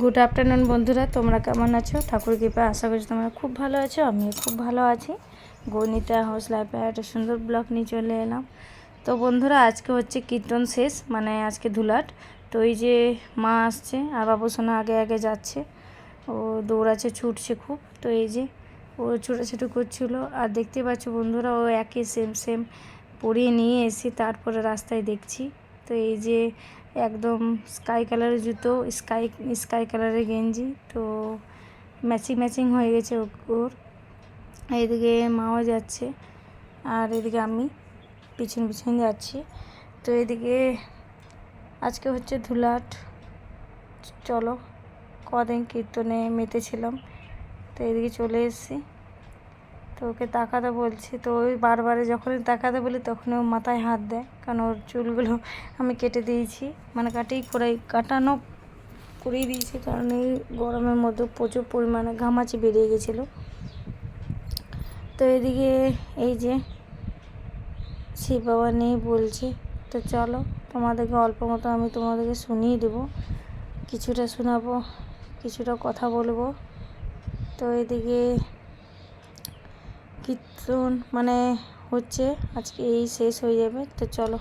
Good afternoon বন্ধুরা, তোমরা কেমন আছো? ঠাকুর কৃপায় আশা করছি তোমরা খুব ভালো আছো। আমিও খুব ভালো আছি। গণিতা হাউস লাইফে একটা সুন্দর ব্লগ নিয়ে চলে এলাম। তো বন্ধুরা, আজকে হচ্ছে কীর্তন শেষ, মানে আজকে ধুলাট। তো এই যে মা আসছে আর বাবু সোনা আগে আগে যাচ্ছে, ও দৌড়াচ্ছে, ছুটছে খুব। তো এই যে ও ছোটাছুটি করছিল, আর দেখতে পাচ্ছ বন্ধুরা, ও একই সেম সেম পরিয়ে নিয়ে এসে তারপরে রাস্তায় দেখছি। তো এই যে একদম স্কাই কালারের জুতো, স্কাই কালারের গেঞ্জি, তো ম্যাচিং ম্যাচিং হয়ে গেছে ওর। এইদিকে মাও যাচ্ছে আর এদিকে আমি পিছন পিছন যাচ্ছি। তো এদিকে আজকে হচ্ছে ধুলাট। চলো, কদিন কীর্তনে মেতেছিলাম, তো এদিকে চলে এসেছি। তো ওকে তাকাতে বলছি, তো ওই বারবারে যখনই তাকাতে বলি তখন ও মাথায় হাত দেয়, কারণ ওর চুলগুলো আমি কেটে দিয়েছি, মানে কাটানো করিয়ে দিয়েছি, কারণ এই গরমের মধ্যে প্রচুর পরিমাণে ঘামাচি বেরিয়ে গেছিলো। তো এদিকে এই যে শিব বাবা নেই বলছে, তো চলো তোমাদেরকে অল্প মতো আমি তোমাদেরকে শুনিয়ে দেবো, কিছুটা শোনাবো, কিছুটা কথা বলবো। তো এদিকে কীর্তন মানে হচ্ছে আজকে এই শেষ হয়ে যাবে। তো চলো।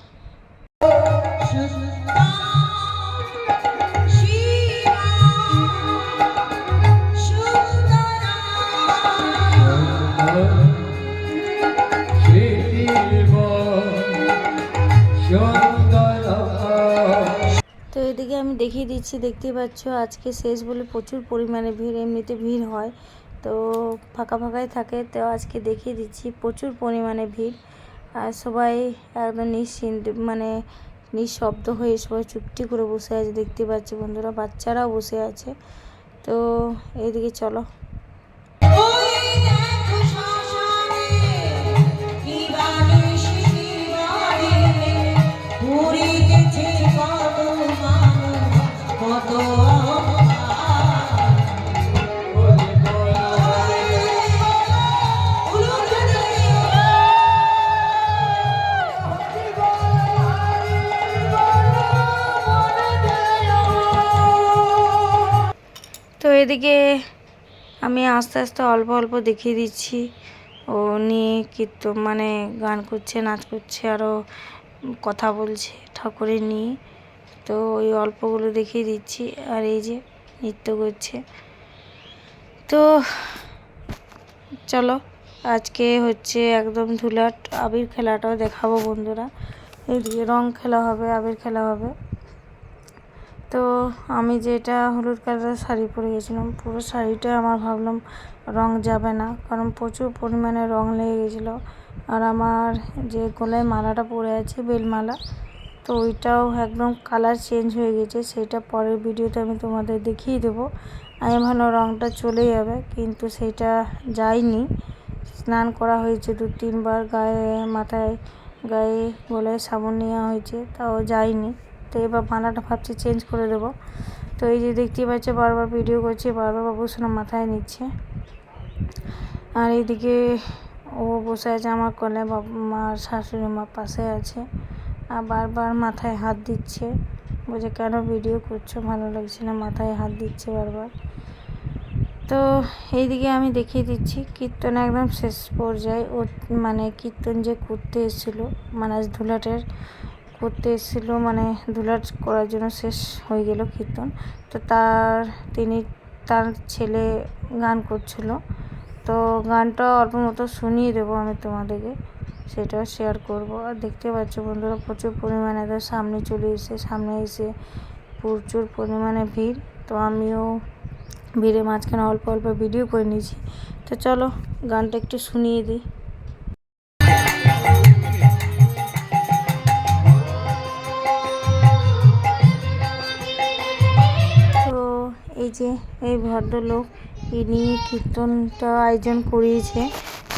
তো এদিকে আমি দেখিয়ে দিচ্ছি, দেখতেই পাচ্ছ আজকে শেষ বলে প্রচুর পরিমাণে ভিড়, এমনিতে ভিড় হয় তো ফাঁকা ফাঁকাই থাকে, তো আজকে দেখিয়ে দিচ্ছি প্রচুর পরিমাণে ভিড়। আর সবাই একদম মানে নিঃশব্দ হয়ে সবাই চুপটি করে বসে আছে, দেখতে পাচ্ছি বন্ধুরা, বাচ্চারাও বসে আছে। তো এইদিকে চলো। তো এদিকে আমি আস্তে আস্তে অল্প অল্প দেখিয়ে দিচ্ছি, ও নিয়ে কীর্তন মানে গান করছে, নাচ করছে, আরও কথা বলছে ঠাকুরের নিয়ে। তো ওই অল্পগুলো দেখিয়ে দিচ্ছি, আর এই যে নৃত্য করছে। তো চলো, আজকে হচ্ছে একদম ধুলাট, আবির খেলাটাও দেখাবো বন্ধুরা। এইদিকে রং খেলা হবে, আবির খেলা হবে। তো আমি যেটা হলুদ কালারের শাড়ি পরে গেছিলাম, পুরো শাড়িটা আমার ভাবলাম রং যাবে না, কারণ প্রচুর পরিমাণে রং লেগে গেছিলো। আর আমার যে গলায় মালাটা পরে আছে, বেলমালা, তো ওইটাও একদম কালার চেঞ্জ হয়ে গেছে। সেটা পরের ভিডিওতে আমি তোমাদের দেখিয়ে দেবো। আমি ভাবলাম রংটা চলে যাবে, কিন্তু সেটা যায়নি। স্নান করা হয়েছে 2-3 বার, মাথায় গায়ে গলায় সাবান নেওয়া হয়েছে, তাও যায়নি। তো এবার মালাটা ভাবছি চেঞ্জ করে দেবো। তো এই যে দেখতে পাচ্ছে বারবার ভিডিও করছে, বারবার বাবু সোনা মাথায় নিচ্ছে। আর এইদিকে ও বসে আছে আমার কোলে, মার শাশুড়ি মা পাশে আছে, আর বারবার মাথায় হাত দিচ্ছে, বলছে কেন ভিডিও করছো, ভালো লাগছে না, মাথায় হাত দিচ্ছে বারবার। তো এইদিকে আমি দেখিয়ে দিচ্ছি কীর্তন একদম শেষ পর্যায়ে। ও মানে কীর্তন যে করতে এসেছিলো, মানে আজ ধুলাটের করতে এসেছিলো, মানে ধুলাট করার জন্য শেষ হয়ে গেল কীর্তন। তো তার ছেলে গান করছিল, তো গানটা অল্প মতো শুনিয়ে দেবো আমি তোমাদেরকে, সেটাও শেয়ার করব। আর দেখতে পাচ্ছ বন্ধুরা, প্রচুর পরিমাণে সামনে এসে প্রচুর পরিমাণে ভিড়। তো আমিও ভিড়ের মাঝখানে অল্প অল্প ভিডিও করে নিয়েছি। তো চলো গানটা একটু শুনিয়ে দিই। তো এই যে এই ভদ্রলোক, ইনি কীর্তনটা আয়োজন করিয়েছে,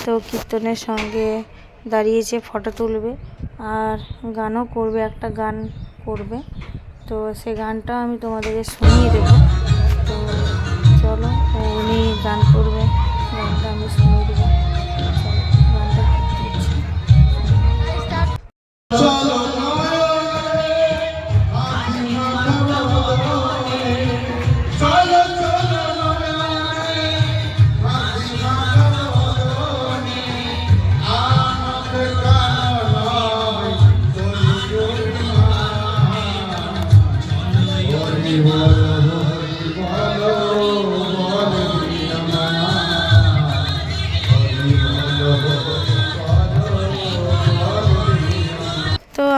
তো কীর্তনের সঙ্গে দাঁড়িয়েছে, ফটো তুলবে আর গানও করবে, একটা গান করবে। তো সে গানটা আমি তোমাদেরকে শুনিয়ে দেবো। তো চলো, উনি গান করবে, গানটা আমি শুনিয়ে দেবো। চলো গানটা করতে তো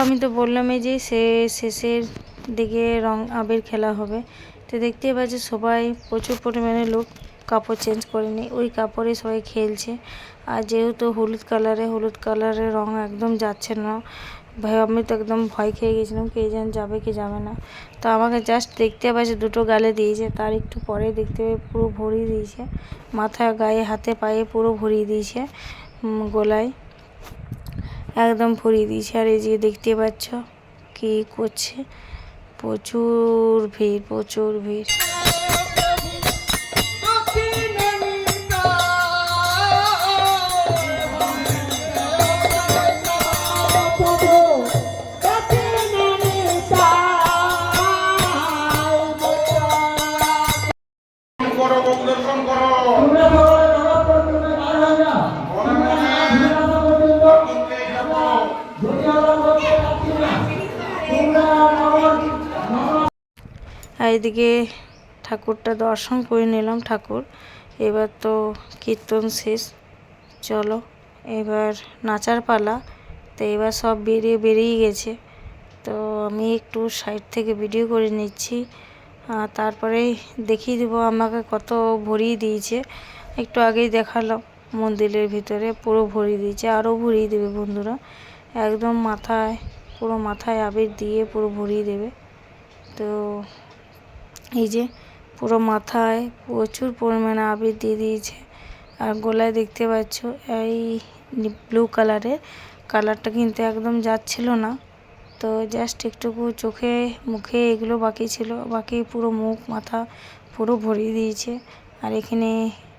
আমি তো বললামই যে শেষের দিকে রং আবির খেলা হবে। তো দেখতেই পাচ্ছি সবাই প্রচুর পরিমাণে লোক কাপড় চেঞ্জ করেনি, ওই কাপড়ে সবাই খেলছে। আর যেহেতু হলুদ কালারের রং একদম যাচ্ছে না, ভাই আমি তো একদম ভয় খেয়ে গেছিলাম কে যেন যাবে কি যাবে না। তো আমাকে জাস্ট দেখতে পাচ্ছে দুটো গালে দিয়েছে, তার একটু পরে দেখতে পাই পুরো ভরিয়ে দিয়েছে, মাথা গায়ে হাতে পায়ে পুরো ভরিয়ে দিয়েছে, গলায় একদম ভরিয়ে দিয়েছে। আর এই যে দেখতে পাচ্ছ কি করছে, প্রচুর ভিড়। আর এদিকে ঠাকুরটা দর্শন করে নিলাম ঠাকুর। এবার তো কীর্তন শেষ, চলো এবার নাচার পালা। তো এবার সব বেরিয়ে গেছে। তো আমি একটু সাইড থেকে ভিডিও করে নিচ্ছি, তারপরে দেখিয়ে দেবো আমাকে কত ভরিয়ে দিয়েছে। একটু আগেই দেখালাম মন্দিরের ভিতরে পুরো ভরিয়ে দিয়েছে, আরও ভরিয়ে দেবে বন্ধুরা, একদম পুরো মাথায় আবির দিয়ে পুরো ভরিয়ে দেবে। তো এই যে পুরো মাথায় প্রচুর পরিমাণে আবির দিয়ে দিয়েছে। আর গলায় দেখতে পাচ্ছ এই ব্লু কালারটা কিন্তু একদম যাচ্ছিল না। তো জাস্ট একটুকু চোখে মুখে এগুলো বাকি ছিল, বাকি পুরো মুখ মাথা পুরো ভরিয়ে দিয়েছে। আর এখানে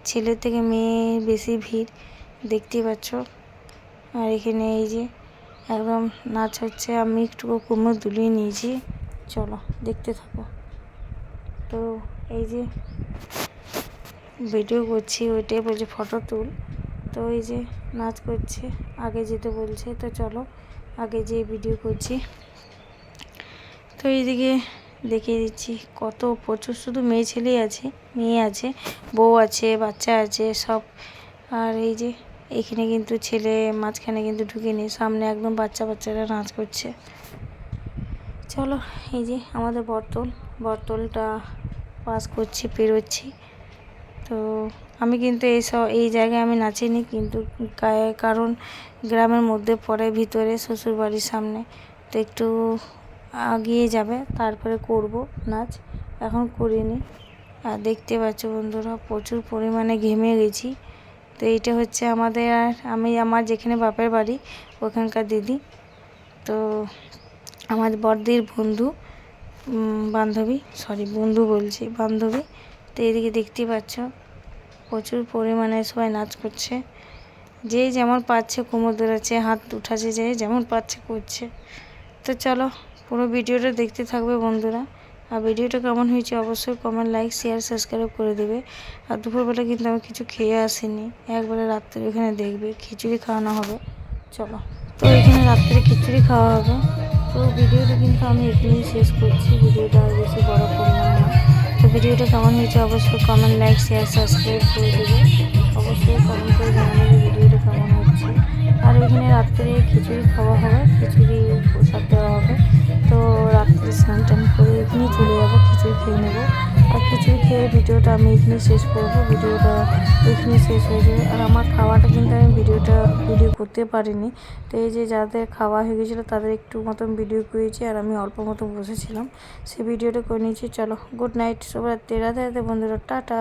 ছেলে থেকে মেয়ে বেশি ভিড় দেখতে পাচ্ছ। আর এখানে এই যে একদম নাচ হচ্ছে, আমি একটু কোমর দুলিয়ে নিয়েছি, চলো দেখতে থাকো। তো এই যে ভিডিও করছি, ওইটাই বলছে ফটো তুল। তো এই যে নাচ করছে, আগে যেতে বলছে, তো চলো আগে যে ভিডিও করছি। তো এইদিকে দেখিয়ে দিচ্ছি প্রচুর শুধু মেয়ে আছে, বউ আছে, বাচ্চা আছে সব। আর এই যে এখানে কিন্তু ছেলে মাঝখানে কিন্তু ঢুকেনি, সামনে একদম বাচ্চারা নাচ করছে। চলো এই যে আমাদের বরতলটা পাস করছি, পেরোচ্ছি। তো আমি কিন্তু এই জায়গায় আমি নাচিনি, কিন্তু কারণ গ্রামের মধ্যে পড়ে ভিতরে শ্বশুর বাড়ির সামনে, তো একটু আগিয়ে যাবে তারপরে করব নাচ, এখন করিনি। আর দেখতে পাচ্ছ বন্ধুরা প্রচুর পরিমাণে ঘেমে গেছি। তো এইটা হচ্ছে আমাদের, আর আমার যেখানে বাপের বাড়ি ওখানকার দিদি, তো আমার বড়দির বান্ধবী। তো এদিকে দেখতে পাচ্ছ প্রচুর পরিমাণে সবাই নাচ করছে, যে যেমন পাচ্ছে কোমর দোলাচ্ছে, হাত উঠাচ্ছে, যে যেমন পাচ্ছে করছে। তো চলো পুরো ভিডিওটা দেখতে থাকবে বন্ধুরা। আর ভিডিওটা কেমন হয়েছে অবশ্যই কমেন্ট, লাইক, শেয়ার, সাবস্ক্রাইব করে দেবে। আর দুপুরবেলা কিন্তু আমি কিছু খেয়ে আসিনি, একবারে রাত্রে এখানে দেখবে খিচুড়ি খাওয়ানো হবে। চলো, তো এখানে রাত্রে খিচুড়ি খাওয়া হবে। তো ভিডিওটা কিন্তু আমি এখানেই শেষ করছি, ভিডিওটা আর বেশি বড় করলাম না। তো ভিডিওটা কেমন হয়েছে অবশ্যই কমেন্ট, লাইক, শেয়ার, সাবস্ক্রাইব করে দেবে। অবশ্যই কমেন্ট করে জানাবে ভিডিওটা কেমন হচ্ছে। আর এখানে রাত্রে খিচুড়ি খাওয়া হবে, খিচুড়ি প্রসাদ দেওয়া হবে। তো রাত্রে স্নান টান করে এখানেই চলে যাবো, খিচুড়ি খেয়ে নেবো। আর খিচুড়ি খেয়ে ভিডিওটা আমি এখানেই শেষ করবো, ভিডিওটা এখানেই শেষ হয়ে যাবে। আর আমার খাওয়াটা কিন্তু আমি ভিডিও করতে পারিনি। তো এই যে যাদের খাওয়া হয়ে গেছিলো তাদের একটু মতন ভিডিও করেছি, আর আমি অল্প মতো বসেছিলাম, সেই ভিডিওটা করে নিয়েছি। চলো গুড নাইট, সবাই রাতে বন্ধুরা, টাটা।